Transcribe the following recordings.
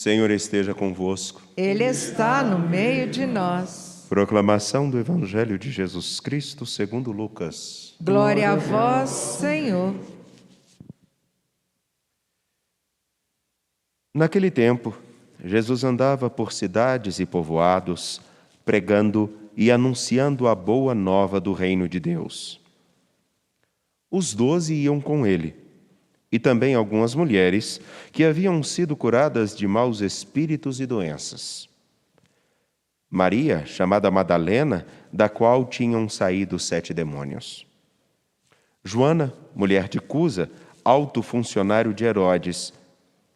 Senhor esteja convosco. Ele está no meio de nós. Proclamação do Evangelho de Jesus Cristo segundo Lucas. Glória a vós, Senhor. Naquele tempo, Jesus andava por cidades e povoados, pregando e anunciando a boa nova do reino de Deus. Os 12 iam com ele, e também algumas mulheres que haviam sido curadas de maus espíritos e doenças. Maria, chamada Madalena, da qual tinham saído 7 demônios. Joana, mulher de Cusa, alto funcionário de Herodes.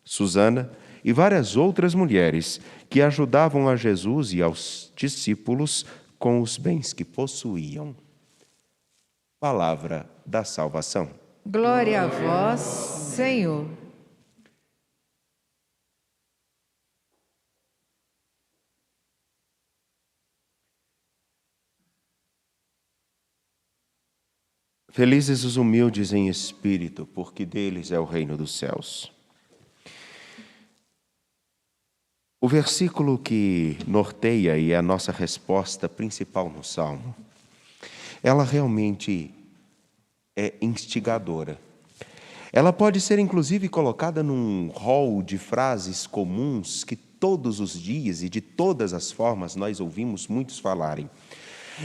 Susana e várias outras mulheres que ajudavam a Jesus e aos discípulos com os bens que possuíam. Palavra da salvação. Glória a vós, Senhor. Felizes os humildes em espírito, porque deles é o reino dos céus. O versículo que norteia e é a nossa resposta principal no Salmo, ela realmente é instigadora. Ela pode ser, inclusive, colocada num rol de frases comuns que todos os dias e de todas as formas nós ouvimos muitos falarem.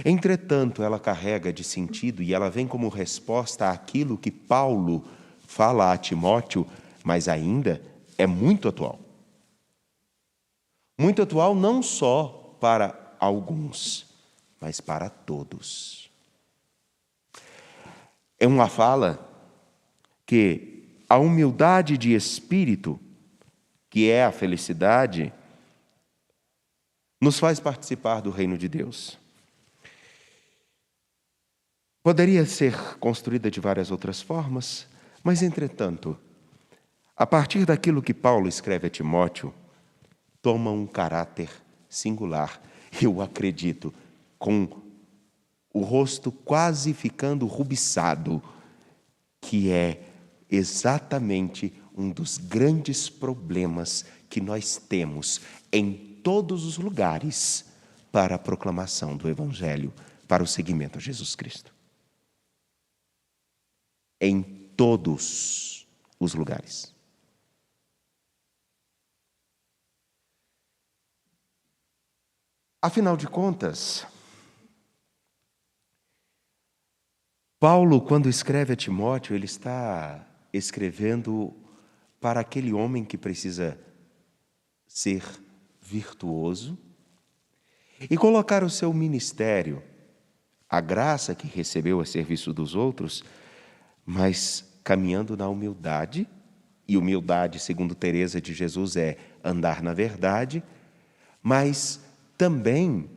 Entretanto, ela carrega de sentido e ela vem como resposta àquilo que Paulo fala a Timóteo, mas ainda é muito atual. Muito atual não só para alguns, mas para todos. É uma fala que a humildade de espírito, que é a felicidade, nos faz participar do reino de Deus. Poderia ser construída de várias outras formas, mas, entretanto, a partir daquilo que Paulo escreve a Timóteo, toma um caráter singular, eu acredito, com o rosto quase ficando rubiçado, que é exatamente um dos grandes problemas que nós temos em todos os lugares para a proclamação do Evangelho, para o seguimento a Jesus Cristo. Em todos os lugares. Afinal de contas, Paulo, quando escreve a Timóteo, ele está escrevendo para aquele homem que precisa ser virtuoso e colocar o seu ministério, a graça que recebeu a serviço dos outros, mas caminhando na humildade, e humildade, segundo Teresa de Jesus, é andar na verdade, mas também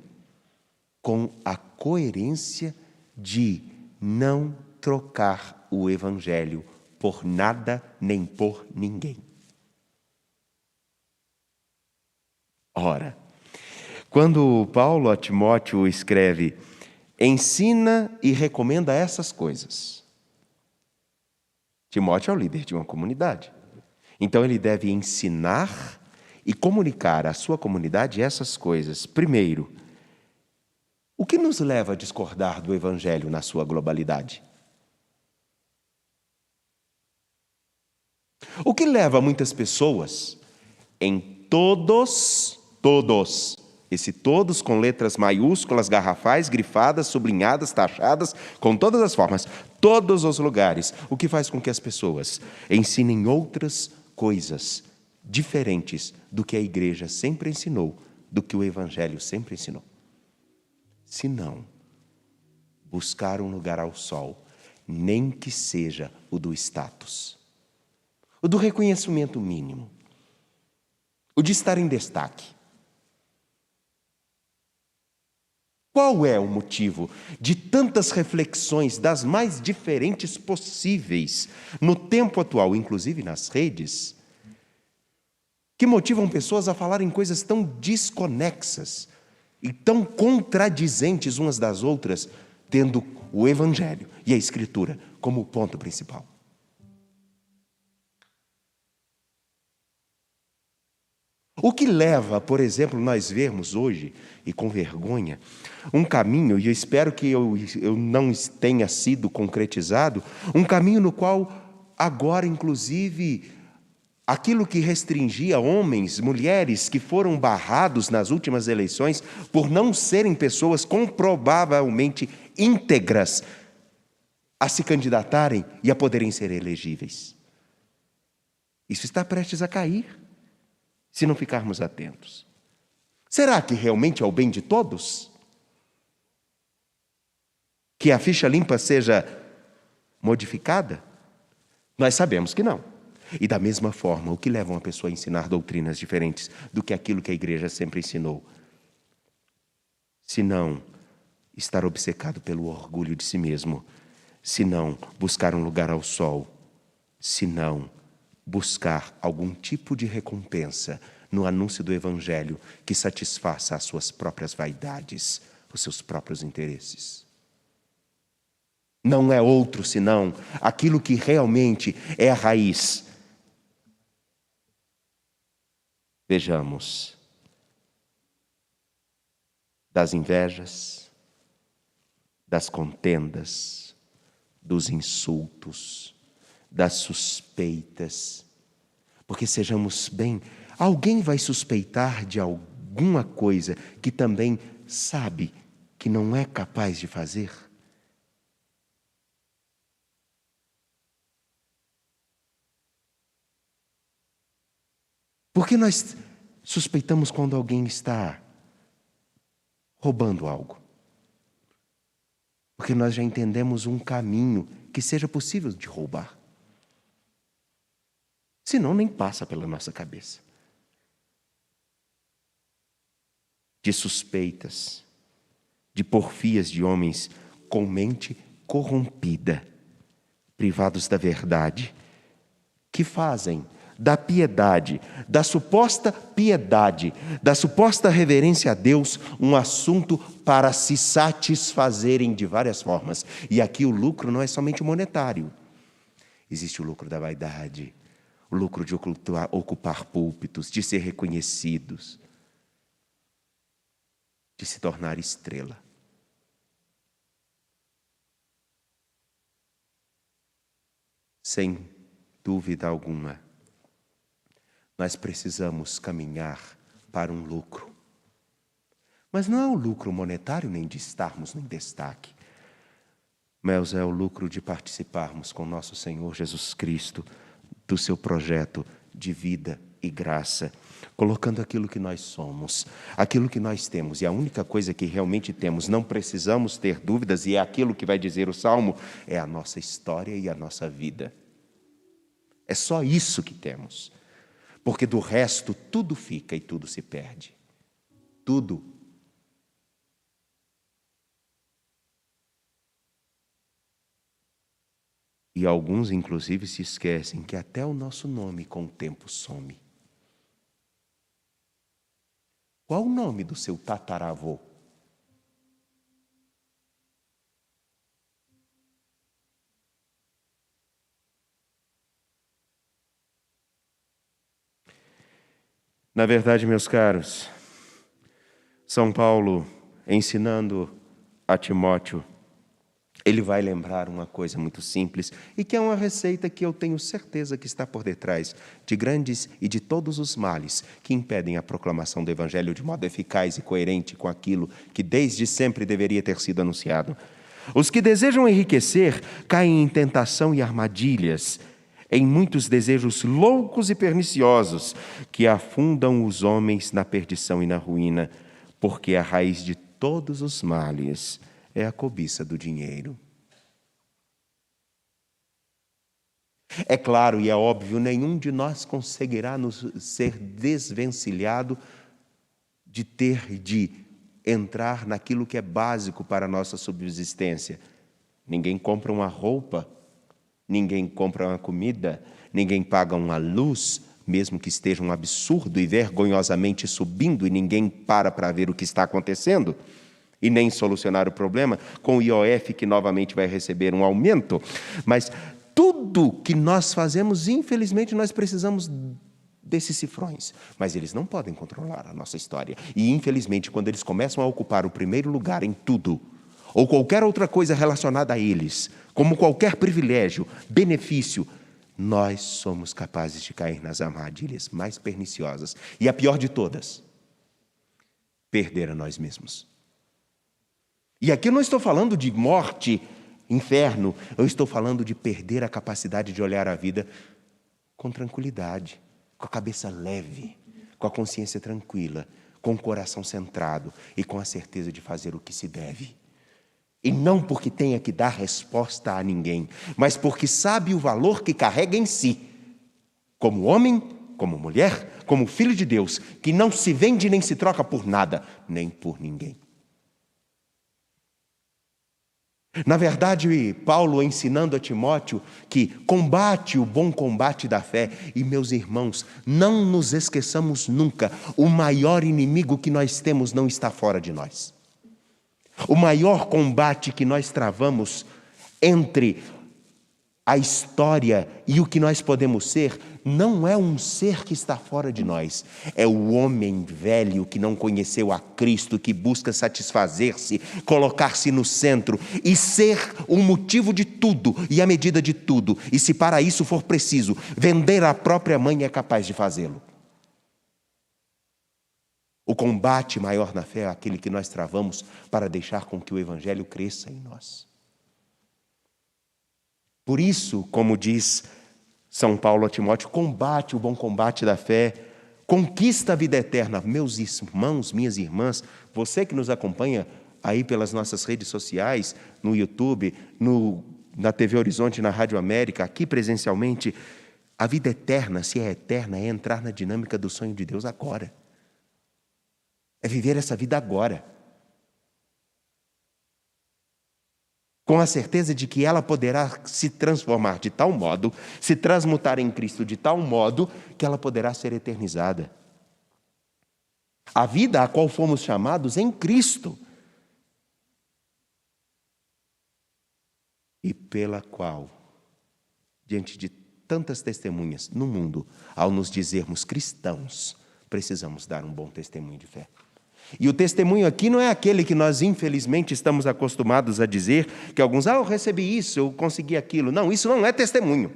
com a coerência de não trocar o Evangelho por nada nem por ninguém. Ora, quando Paulo a Timóteo escreve, ensina e recomenda essas coisas. Timóteo é o líder de uma comunidade. Então ele deve ensinar e comunicar à sua comunidade essas coisas. Primeiro, o que nos leva a discordar do Evangelho na sua globalidade? O que leva muitas pessoas, em todos, esse todos com letras maiúsculas, garrafais, grifadas, sublinhadas, taxadas, com todas as formas, todos os lugares, o que faz com que as pessoas ensinem outras coisas diferentes do que a igreja sempre ensinou, do que o Evangelho sempre ensinou? Se não, buscar um lugar ao sol, nem que seja o do status, o do reconhecimento mínimo, o de estar em destaque. Qual é o motivo de tantas reflexões das mais diferentes possíveis no tempo atual, inclusive nas redes, que motivam pessoas a falarem coisas tão desconexas e tão contradizentes umas das outras, tendo o Evangelho e a Escritura como o ponto principal? O que leva, por exemplo, nós vermos hoje, e com vergonha, um caminho, e eu espero que eu não tenha sido concretizado, um caminho no qual agora, inclusive, aquilo que restringia homens, mulheres que foram barrados nas últimas eleições por não serem pessoas comprovavelmente íntegras a se candidatarem e a poderem ser elegíveis. Isso está prestes a cair, se não ficarmos atentos. Será que realmente é o bem de todos? Que a ficha limpa seja modificada? Nós sabemos que não. E da mesma forma, o que leva uma pessoa a ensinar doutrinas diferentes do que aquilo que a igreja sempre ensinou? Se não estar obcecado pelo orgulho de si mesmo, se não buscar um lugar ao sol, se não buscar algum tipo de recompensa no anúncio do Evangelho que satisfaça as suas próprias vaidades, os seus próprios interesses. Não é outro senão aquilo que realmente é a raiz. Vejamos, das invejas, das contendas, dos insultos, das suspeitas. Porque sejamos bem, alguém vai suspeitar de alguma coisa que também sabe que não é capaz de fazer? Por que nós suspeitamos quando alguém está roubando algo? Porque nós já entendemos um caminho que seja possível de roubar. Senão nem passa pela nossa cabeça. De suspeitas, de porfias de homens com mente corrompida, privados da verdade, que fazem da piedade, da suposta piedade, da suposta reverência a Deus, um assunto para se satisfazerem de várias formas. E aqui o lucro não é somente o monetário. Existe o lucro da vaidade, o lucro de ocupar púlpitos, de ser reconhecidos, de se tornar estrela. Sem dúvida alguma, nós precisamos caminhar para um lucro. Mas não é o lucro monetário nem de estarmos em destaque, mas é o lucro de participarmos com nosso Senhor Jesus Cristo do seu projeto de vida e graça, colocando aquilo que nós somos, aquilo que nós temos. E a única coisa que realmente temos, não precisamos ter dúvidas, e é aquilo que vai dizer o Salmo, é a nossa história e a nossa vida. É só isso que temos. Porque do resto tudo fica e tudo se perde. Tudo. E alguns, inclusive, se esquecem que até o nosso nome com o tempo some. Qual o nome do seu tataravô? Na verdade, meus caros, São Paulo, ensinando a Timóteo, ele vai lembrar uma coisa muito simples e que é uma receita que eu tenho certeza que está por detrás de grandes e de todos os males que impedem a proclamação do Evangelho de modo eficaz e coerente com aquilo que desde sempre deveria ter sido anunciado. Os que desejam enriquecer caem em tentação e armadilhas, em muitos desejos loucos e perniciosos que afundam os homens na perdição e na ruína, porque a raiz de todos os males é a cobiça do dinheiro. É claro e é óbvio, nenhum de nós conseguirá ser desvencilhado de ter de entrar naquilo que é básico para a nossa subsistência. Ninguém compra uma roupa, ninguém compra uma comida, ninguém paga uma luz, mesmo que esteja um absurdo e vergonhosamente subindo e ninguém para ver o que está acontecendo e nem solucionar o problema, com o IOF que novamente vai receber um aumento. Mas tudo que nós fazemos, infelizmente, nós precisamos desses cifrões, mas eles não podem controlar a nossa história. E, infelizmente, quando eles começam a ocupar o primeiro lugar em tudo, ou qualquer outra coisa relacionada a eles, como qualquer privilégio, benefício, nós somos capazes de cair nas armadilhas mais perniciosas. E a pior de todas, perder a nós mesmos. E aqui eu não estou falando de morte, inferno, eu estou falando de perder a capacidade de olhar a vida com tranquilidade, com a cabeça leve, com a consciência tranquila, com o coração centrado e com a certeza de fazer o que se deve. E não porque tenha que dar resposta a ninguém, mas porque sabe o valor que carrega em si, como homem, como mulher, como filho de Deus, que não se vende nem se troca por nada, nem por ninguém. Na verdade, Paulo ensinando a Timóteo que combate o bom combate da fé. E, meus irmãos, não nos esqueçamos nunca, o maior inimigo que nós temos não está fora de nós. O maior combate que nós travamos entre a história e o que nós podemos ser, não é um ser que está fora de nós, é o homem velho que não conheceu a Cristo, que busca satisfazer-se, colocar-se no centro e ser o motivo de tudo e a medida de tudo, e se para isso for preciso, vender a própria mãe é capaz de fazê-lo. O combate maior na fé é aquele que nós travamos para deixar com que o Evangelho cresça em nós. Por isso, como diz São Paulo a Timóteo, combate o bom combate da fé, conquista a vida eterna. Meus irmãos, minhas irmãs, você que nos acompanha aí pelas nossas redes sociais, no YouTube, na TV Horizonte, na Rádio América, aqui presencialmente, a vida eterna, se é eterna, é entrar na dinâmica do sonho de Deus agora. É viver essa vida agora. Com a certeza de que ela poderá se transformar de tal modo, se transmutar em Cristo de tal modo, que ela poderá ser eternizada. A vida a qual fomos chamados em Cristo. E pela qual, diante de tantas testemunhas no mundo, ao nos dizermos cristãos, precisamos dar um bom testemunho de fé. E o testemunho aqui não é aquele que nós, infelizmente, estamos acostumados a dizer, que alguns, eu recebi isso, eu consegui aquilo. Não, isso não é testemunho.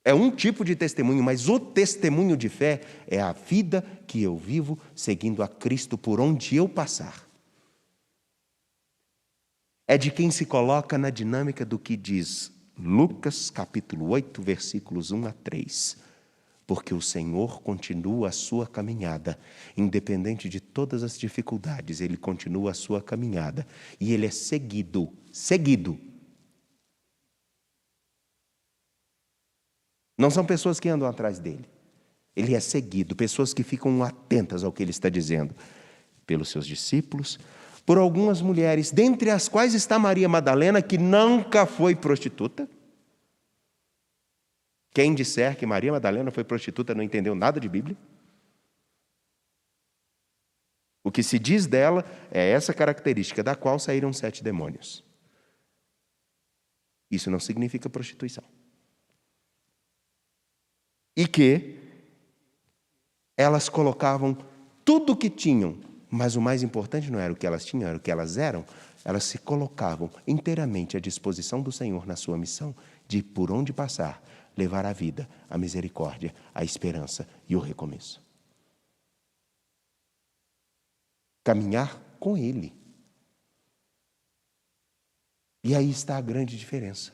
É um tipo de testemunho, mas o testemunho de fé é a vida que eu vivo seguindo a Cristo por onde eu passar. É de quem se coloca na dinâmica do que diz Lucas, capítulo 8, versículos 1 a 3. Porque o Senhor continua a sua caminhada, independente de todas as dificuldades, Ele continua a sua caminhada, e Ele é seguido. Não são pessoas que andam atrás dele, Ele é seguido, pessoas que ficam atentas ao que Ele está dizendo, pelos seus discípulos, por algumas mulheres, dentre as quais está Maria Madalena, que nunca foi prostituta. Quem disser que Maria Madalena foi prostituta não entendeu nada de Bíblia. O que se diz dela é essa característica da qual saíram 7 demônios. Isso não significa prostituição. E que elas colocavam tudo o que tinham, mas o mais importante não era o que elas tinham, era o que elas eram. Elas se colocavam inteiramente à disposição do Senhor na sua missão, de por onde passar, levar a vida, a misericórdia, a esperança e o recomeço. Caminhar com Ele. E aí está a grande diferença.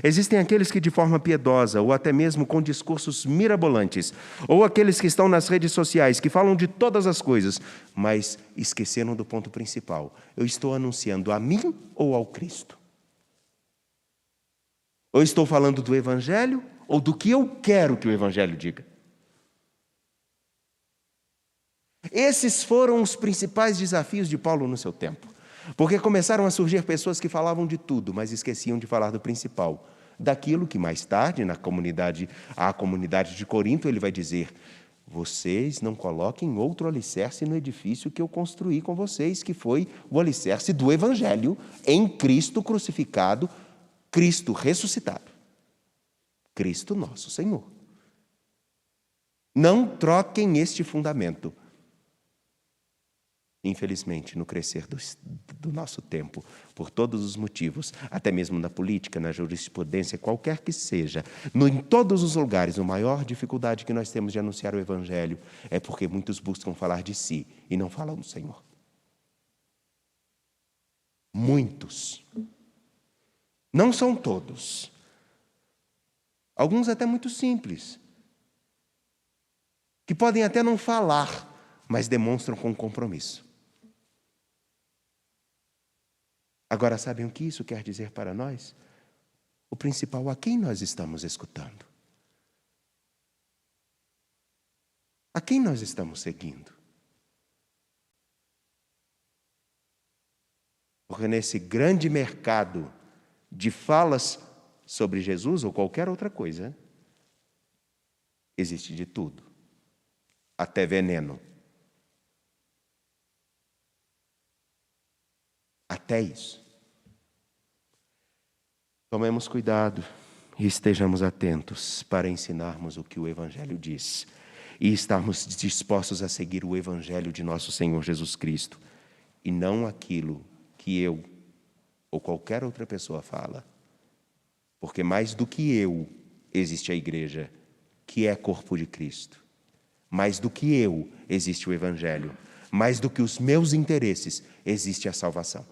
Existem aqueles que de forma piedosa, ou até mesmo com discursos mirabolantes, ou aqueles que estão nas redes sociais, que falam de todas as coisas, mas esqueceram do ponto principal. Eu estou anunciando a mim ou ao Cristo? Ou estou falando do Evangelho ou do que eu quero que o Evangelho diga? Esses foram os principais desafios de Paulo no seu tempo. Porque começaram a surgir pessoas que falavam de tudo, mas esqueciam de falar do principal. Daquilo que mais tarde, a comunidade de Corinto, ele vai dizer: vocês não coloquem outro alicerce no edifício que eu construí com vocês, que foi o alicerce do Evangelho em Cristo crucificado, Cristo ressuscitado. Cristo nosso Senhor. Não troquem este fundamento. Infelizmente, no crescer do nosso tempo, por todos os motivos, até mesmo na política, na jurisprudência, qualquer que seja, em todos os lugares, a maior dificuldade que nós temos de anunciar o Evangelho é porque muitos buscam falar de si e não falam do Senhor. Muitos. Não são todos. Alguns até muito simples, que podem até não falar, mas demonstram com compromisso. Agora, sabem o que isso quer dizer para nós? O principal, a quem nós estamos escutando? A quem nós estamos seguindo? Porque nesse grande mercado de falas sobre Jesus ou qualquer outra coisa, existe de tudo, até veneno. Até isso. Tomemos cuidado e estejamos atentos para ensinarmos o que o Evangelho diz e estarmos dispostos a seguir o Evangelho de nosso Senhor Jesus Cristo e não aquilo que eu ou qualquer outra pessoa fala. Porque mais do que eu existe a igreja, que é corpo de Cristo. Mais do que eu existe o Evangelho. Mais do que os meus interesses existe a salvação.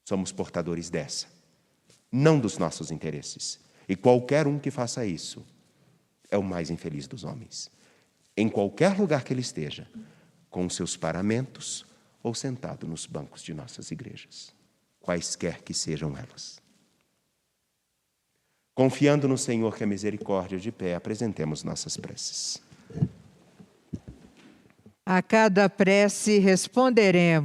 Somos portadores dessa, não dos nossos interesses. E qualquer um que faça isso é o mais infeliz dos homens. Em qualquer lugar que ele esteja, com os seus paramentos ou sentado nos bancos de nossas igrejas, quaisquer que sejam elas. Confiando no Senhor que é misericórdia, de pé, apresentemos nossas preces. A cada prece responderemos.